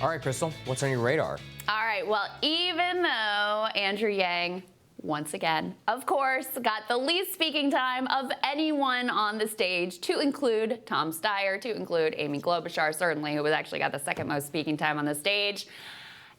All right, Krystal, what's on your radar? All right, well, even though Andrew Yang, once again, of course, got the least speaking time of anyone on the stage, to include Tom Steyer, to include Amy Klobuchar, certainly, who actually got the second most speaking time on the stage,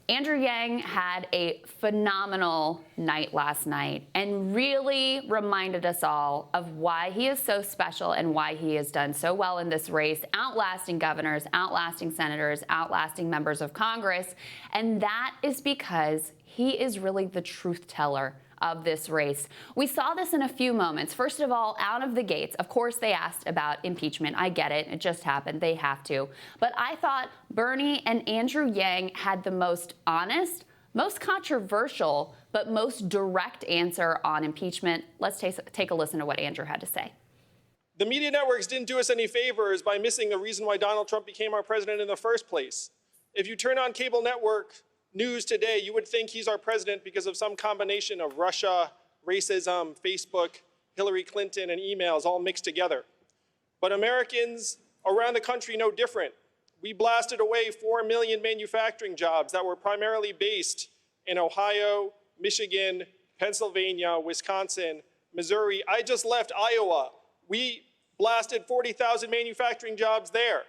Andrew Yang had a phenomenal night last night and really reminded us all of why he is so special and why he has done so well in this race, outlasting governors, outlasting senators, outlasting members of Congress. And that is because he is really the truth teller of this race. We saw this in a few moments. First of all, out of the gates, of course, they asked about impeachment. I get it. It just happened. They have to. But I thought Bernie and Andrew Yang had the most honest, most controversial, but most direct answer on impeachment. Let's take a listen to what Andrew had to say. The media networks didn't do us any favors by missing the reason why Donald Trump became our president in the first place. If you turn on cable network news today, you would think he's our president because of some combination of Russia, racism, Facebook, Hillary Clinton, and emails all mixed together. But Americans around the country know different. We blasted away 4 million manufacturing jobs that were primarily based in Ohio, Michigan, Pennsylvania, Wisconsin, Missouri. I just left Iowa. We blasted 40,000 manufacturing jobs there.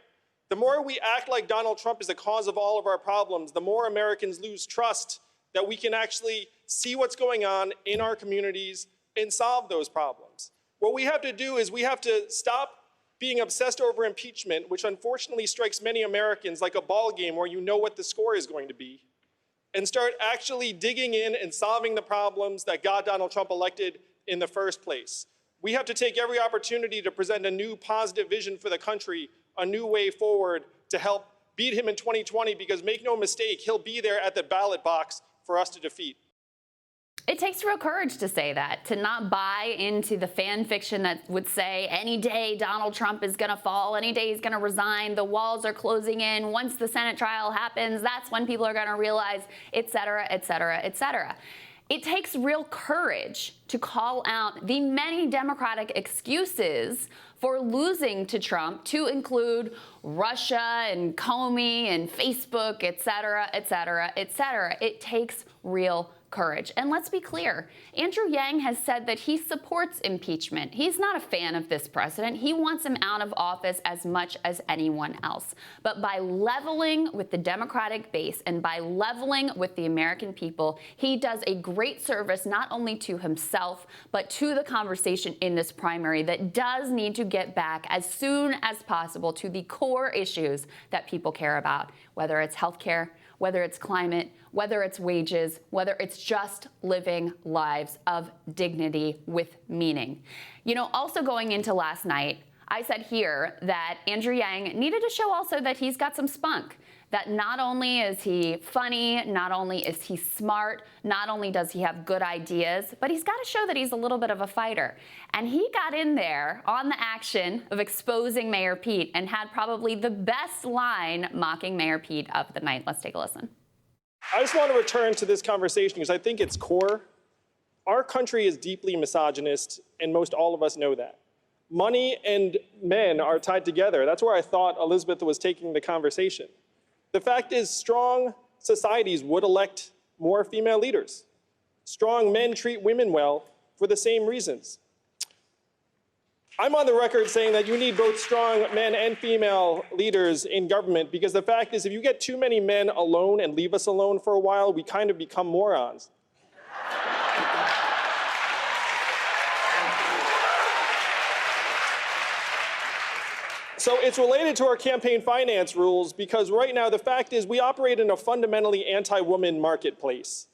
The more we act like Donald Trump is the cause of all of our problems, the more Americans lose trust that we can actually see what's going on in our communities and solve those problems. What we have to do is we have to stop being obsessed over impeachment, which unfortunately strikes many Americans like a ball game where you know what the score is going to be, and start actually digging in and solving the problems that got Donald Trump elected in the first place. We have to take every opportunity to present a new positive vision for the country, a new way forward to help beat him in 2020, because make no mistake, he'll be there at the ballot box for us to defeat. It takes real courage to say that, to not buy into the fan fiction that would say any day Donald Trump is going to fall, any day he's going to resign, the walls are closing in, once the Senate trial happens, that's when people are going to realize, et cetera, et cetera, et cetera. It takes real courage to call out the many Democratic excuses for losing to Trump, to include Russia and Comey and Facebook, et cetera, et cetera, et cetera. It takes real courage. And let's be clear, Andrew Yang has said that he supports impeachment. He's not a fan of this president. He wants him out of office as much as anyone else. But by leveling with the Democratic base and by leveling with the American people, he does a great service not only to himself, but to the conversation in this primary that does need to get back as soon as possible to the core issues that people care about, whether it's healthcare, whether it's climate, whether it's wages, whether it's just living lives of dignity with meaning. You know, also going into last night, I said here that Andrew Yang needed to show also that he's got some spunk, that not only is he funny, not only is he smart, not only does he have good ideas, but he's got to show that he's a little bit of a fighter. And he got in there on the action of exposing Mayor Pete and had probably the best line mocking Mayor Pete of the night. Let's take a listen. I just want to return to this conversation because I think it's core. Our country is deeply misogynist, and most all of us know that. Money and men are tied together. That's where I thought Elizabeth was taking the conversation. The fact is, strong societies would elect more female leaders. Strong men treat women well for the same reasons. I'm on the record saying that you need both strong men and female leaders in government, because the fact is, if you get too many men alone and leave us alone for a while, we kind of become morons. So it's related to our campaign finance rules, because right now the fact is we operate in a fundamentally anti-woman marketplace,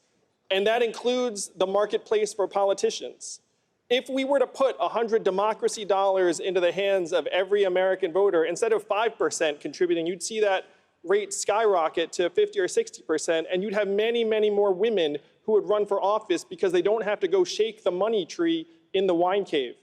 and that includes the marketplace for politicians. If we were to put 100 democracy dollars into the hands of every American voter, instead of 5% contributing, you'd see that rate skyrocket to 50 or 60%, and you'd have many, many more women who would run for office because they don't have to go shake the money tree in the wine cave.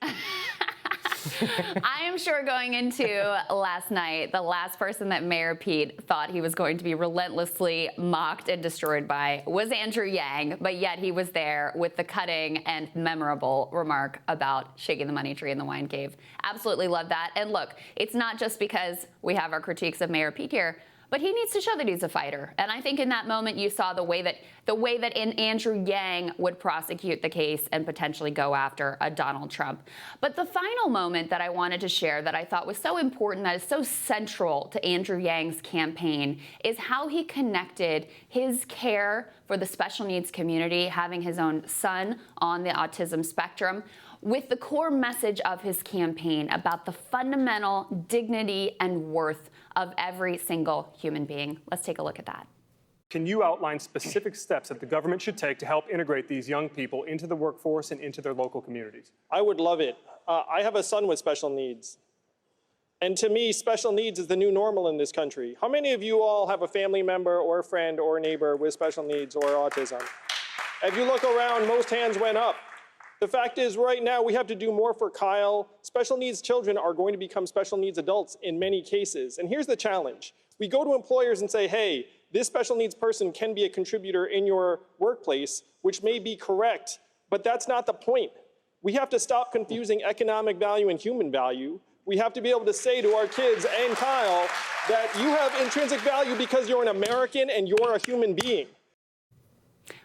I am sure going into last night, the last person that Mayor Pete thought he was going to be relentlessly mocked and destroyed by was Andrew Yang, but yet he was there with the cutting and memorable remark about shaking the money tree in the wine cave. Absolutely love that. And look, it's not just because we have our critiques of Mayor Pete here, but but he needs to show that he's a fighter. And I think in that moment you saw the way that Andrew Yang would prosecute the case and potentially go after a Donald Trump. But the final moment that I wanted to share that I thought was so important, that is so central to Andrew Yang's campaign, is how he connected his care for the special needs community, having his own son on the autism spectrum, with the core message of his campaign about the fundamental dignity and worth of every single human being. Let's take a look at that. Can you outline specific steps that the government should take to help integrate these young people into the workforce and into their local communities? I would love it. I have a son with special needs. And to me, special needs is the new normal in this country. How many of you all have a family member or a friend or a neighbor with special needs or autism? If you look around, most hands went up. The fact is, right now, we have to do more for Kyle. Special needs children are going to become special needs adults in many cases. And here's the challenge. We go to employers and say, hey, this special needs person can be a contributor in your workplace, which may be correct, but that's not the point. We have to stop confusing economic value and human value. We have to be able to say to our kids and Kyle that you have intrinsic value because you're an American and you're a human being.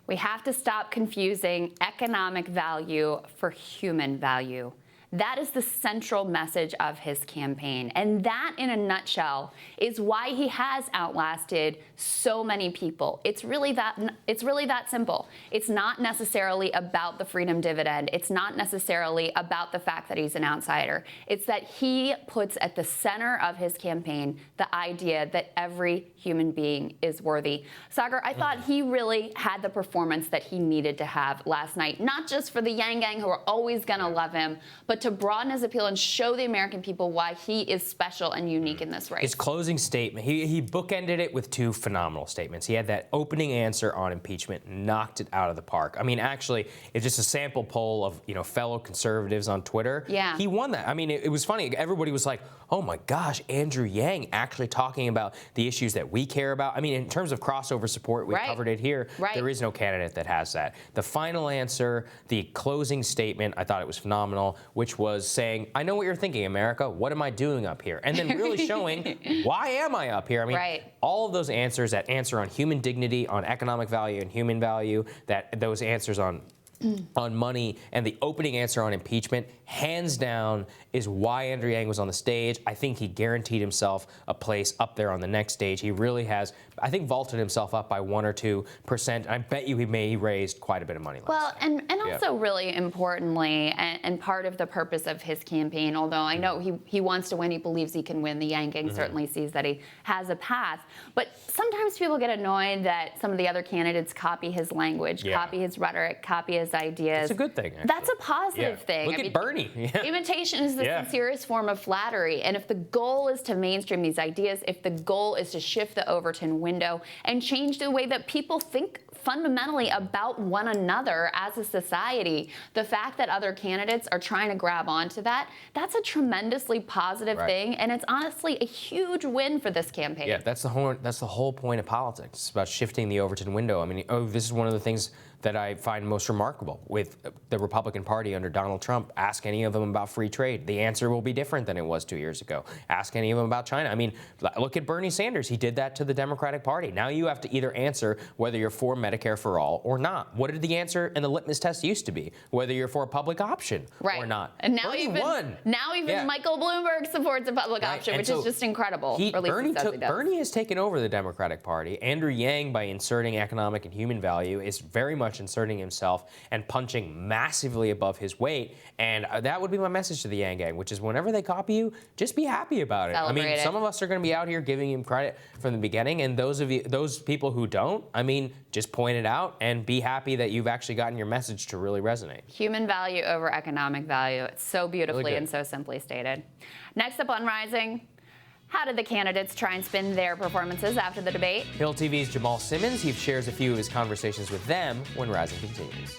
We have to stop confusing economic value for human value. That is the central message of his campaign. And that, in a nutshell, is why he has outlasted so many people. It's really that simple. It's not necessarily about the freedom dividend. It's not necessarily about the fact that he's an outsider. It's that he puts at the center of his campaign the idea that every human being is worthy. Sagar, I thought he really had the performance that he needed to have last night, not just for the Yang Gang, who are always going to love him, but to broaden his appeal and show the American people why he is special and unique in this race. His closing statement, he bookended it with two phenomenal statements. He had that opening answer on impeachment, knocked it out of the park. I mean, actually, it's just a sample poll of, fellow conservatives on Twitter. Yeah. He won that. I mean, it was funny. Everybody was like, oh my gosh, Andrew Yang actually talking about the issues that we care about. I mean, in terms of crossover support, we covered it here. Right. There is no candidate that has that. The final answer, the closing statement, I thought it was phenomenal, which was saying, I know what you're thinking, America. What am I doing up here? And then really showing, why am I up here? I mean, all of those answers, that answer on human dignity, on economic value and human value, those answers on money, and the opening answer on impeachment, hands down, is why Andrew Yang was on the stage. I think he guaranteed himself a place up there on the next stage. He really has, I think, vaulted himself up by 1 or 2%. I bet you he raised quite a bit of money last time. And also really importantly, and part of the purpose of his campaign, although I know he wants to win, he believes he can win, the Yang Gang certainly sees that he has a path. But sometimes people get annoyed that some of the other candidates copy his language, copy his rhetoric, copy his ideas. It's a good thing, actually. That's a positive thing. Look at Bernie. Imitation is the sincerest form of flattery. And if the goal is to mainstream these ideas, if the goal is to shift the Overton window and change the way that people think fundamentally about one another as a society, the fact that other candidates are trying to grab onto that's a tremendously positive thing, and it's honestly a huge win for this campaign. Yeah, that's the whole point of politics. It's about shifting the Overton window. I mean, this is one of the things that I find most remarkable with the Republican Party under Donald Trump. Ask any of them about free trade. The answer will be different than it was 2 years ago. Ask any of them about China. I mean, look at Bernie Sanders. He did that to the Democratic Party. Now you have to either answer whether you're for Medicare for all or not. What did the answer and the litmus test used to be? Whether you're for a public option or not. And now Bernie even won. Michael Bloomberg supports a public option, which is just incredible. Bernie has taken over the Democratic Party. Andrew Yang, by inserting economic and human value, is very much inserting himself and punching massively above his weight. And that would be my message to the Yang Gang, which is whenever they copy you, just be happy about it. Celebrate I mean, it. some of us are going to be out here giving him credit from the beginning, and those people who don't, I mean, just point it out and be happy that you've actually gotten your message to really resonate. Human value over economic value. It's so beautifully Really and so simply stated. Next up on Rising, how did the candidates try and spin their performances after the debate? Hill TV's Jamal Simmons, he shares a few of his conversations with them when Rising continues.